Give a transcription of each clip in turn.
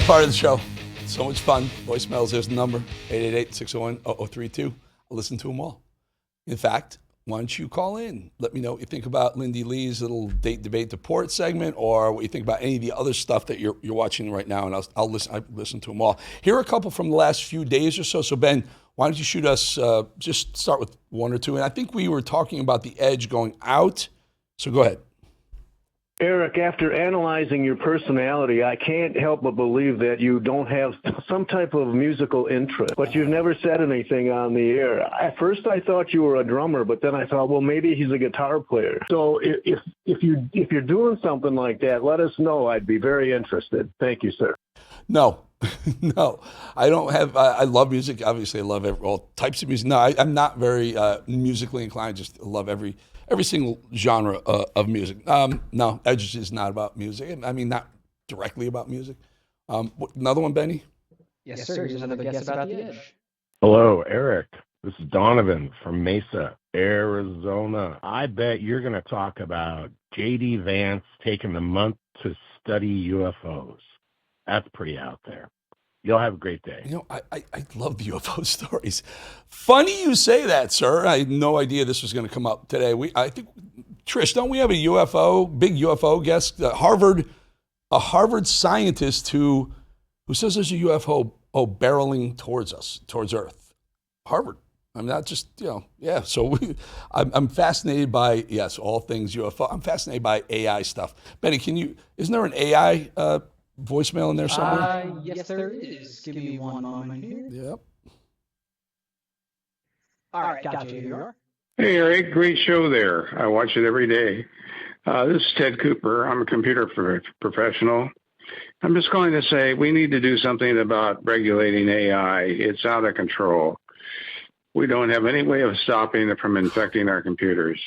Great part of the show. So much fun. Voicemails, there's the number, 888-601-0032. I'll listen to them all. In fact, why don't you call in? Let me know what you think about Lindy Lee's little date, debate, deport segment, or what you think about any of the other stuff that you're watching right now, and I'll listen to them all. Here are a couple from the last few days or so. So, Ben, why don't you shoot us, just start with one or two. And I think we were talking about the edge going out. So go ahead. Eric, after analyzing your personality, I can't help but believe that you don't have some type of musical interest, but you've never said anything on the air. At first I thought you were a drummer, but then I thought, well, maybe he's a guitar player. So if you're doing something like that, let us know. I'd be very interested. Thank you, sir. No, no, I don't have, I love music. Obviously, I love all types of music. No, I'm not very musically inclined. Just love every single genre of music. No, Edge is not about music. I mean, not directly about music. Another one, Benny? Yes, sir. Here's another guess about the Edge. Hello, Eric. This is Donovan from Mesa, Arizona. I bet you're going to talk about J.D. Vance taking the month to study UFOs. That's pretty out there. You'll have a great day. You know, I love the UFO stories. Funny you say that, sir. I had no idea this was going to come up today. I think, Trish, don't we have a big UFO guest? A Harvard scientist who says there's a UFO barreling towards us, towards Earth. Harvard. I'm not just, yeah. So I'm fascinated by, yes, all things UFO. I'm fascinated by AI stuff. Benny, isn't there an AI voicemail in there somewhere? Yes, there is. Give me one moment here. Yep. All right, got you. Here you are. Hey, Eric, great show there. I watch it every day. This is Ted Cooper. I'm a computer professional. I'm just going to say we need to do something about regulating AI. It's out of control. We don't have any way of stopping it from infecting our computers.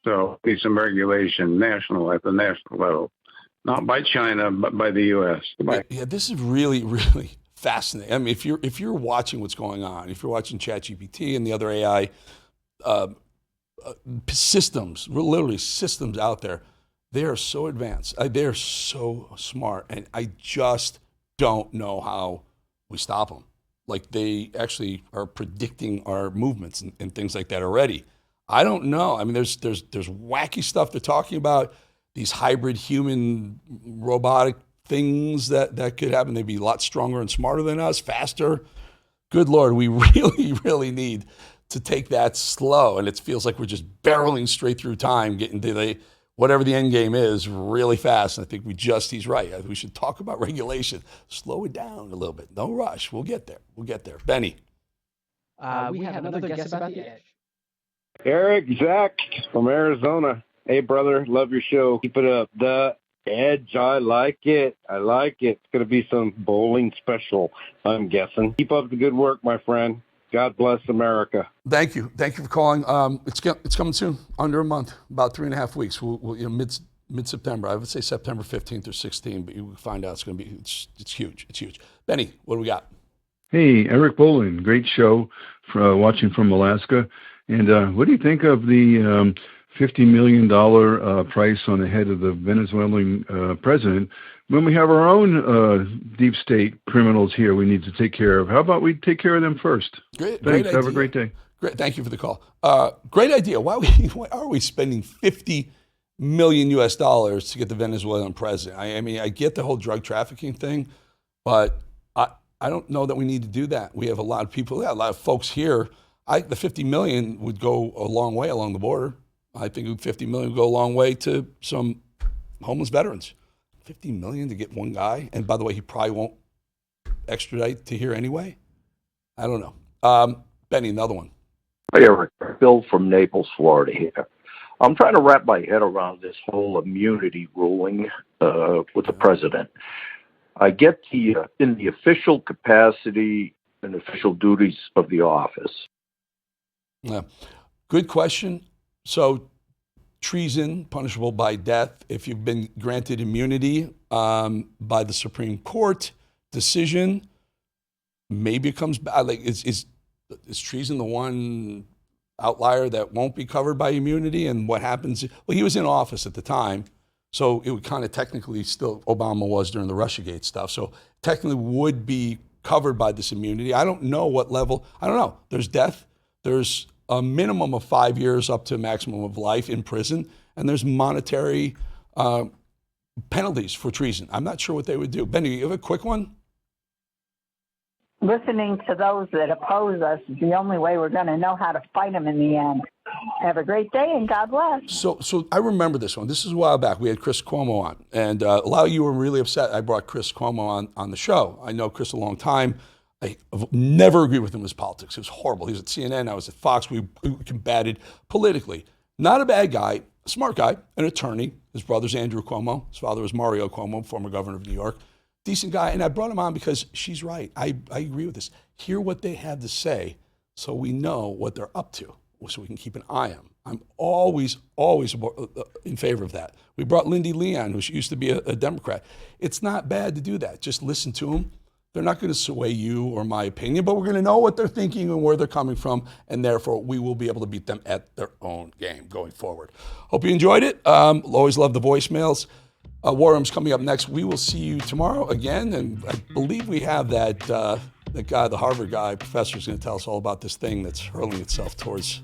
So we need some regulation at the national level. Not by China, but by the U.S. Goodbye. Yeah, this is really, really fascinating. I mean, if you're watching what's going on, if you're watching ChatGPT and the other AI systems, literally systems out there, they are so advanced. They're so smart, and I just don't know how we stop them. Like, they actually are predicting our movements and things like that already. I don't know. I mean, there's wacky stuff they're talking about. These hybrid human robotic things that could happen. They'd be a lot stronger and smarter than us, faster. Good Lord, we really, really need to take that slow. And it feels like we're just barreling straight through time, getting to whatever the end game is really fast. And I think he's right. We should talk about regulation. Slow it down a little bit. No rush. We'll get there. Benny. We have another guess about the Edge. Eric, Zach from Arizona. Hey, brother, love your show. Keep it up. The Edge, I like it. It's going to be some bowling special, I'm guessing. Keep up the good work, my friend. God bless America. Thank you for calling. It's coming soon, under a month, about 3.5 weeks. We'll mid-September. I would say September 15th or 16th, but you will find out it's huge. It's huge. Benny, what do we got? Hey, Eric Bolling, great show watching from Alaska. And what do you think of the $50 million price on the head of the Venezuelan president when we have our own deep state criminals here we need to take care of? How about we take care of them first? Great. Thanks. Great have a great day. Great. Thank you for the call. Great idea. Why are we spending $50 million to get the Venezuelan president? I mean, I get the whole drug trafficking thing, but I don't know that we need to do that. We have a lot of people, a lot of folks here. The $50 million would go a long way along the border. I think $50 million would go a long way to some homeless veterans. $50 million to get one guy, and by the way, he probably won't extradite to here anyway. I don't know. Benny, another one. Hey, Eric. Bill from Naples, Florida here. I'm trying to wrap my head around this whole immunity ruling with the president. I get in the official capacity and official duties of the office. Yeah. Good question. So, treason, punishable by death. If you've been granted immunity by the Supreme Court decision, maybe it comes back. Like, is treason the one outlier that won't be covered by immunity? And what happens? Well, he was in office at the time, So it would kind of technically still, Obama was during the Russiagate stuff. So technically would be covered by this immunity. I don't know what level. I don't know. There's death. There's a minimum of 5 years up to a maximum of life in prison. And there's monetary penalties for treason. I'm not sure what they would do. Benny, you have a quick one? Listening to those that oppose us is the only way we're going to know how to fight them in the end. Have a great day and God bless. So I remember this one. This is a while back. We had Chris Cuomo on, and a lot of you were really upset I brought Chris Cuomo on the show. I know Chris a long time. I never agreed with him in his politics. It was horrible. He was at CNN. I was at Fox. We combated politically. Not a bad guy, a smart guy, an attorney. His brother's Andrew Cuomo. His father was Mario Cuomo, former governor of New York. Decent guy. And I brought him on because she's right. I agree with this. Hear what they have to say so we know what they're up to, so we can keep an eye on them. I'm always in favor of that. We brought Lindy Leon, who used to be a Democrat. It's not bad to do that. Just listen to them. They're not going to sway you or my opinion, but we're going to know what they're thinking and where they're coming from, and therefore we will be able to beat them at their own game going forward. Hope you enjoyed it. Always love the voicemails. War Room's coming up next. We will see you tomorrow again, and I believe we have that guy, the Harvard guy, professor, is going to tell us all about this thing that's hurling itself towards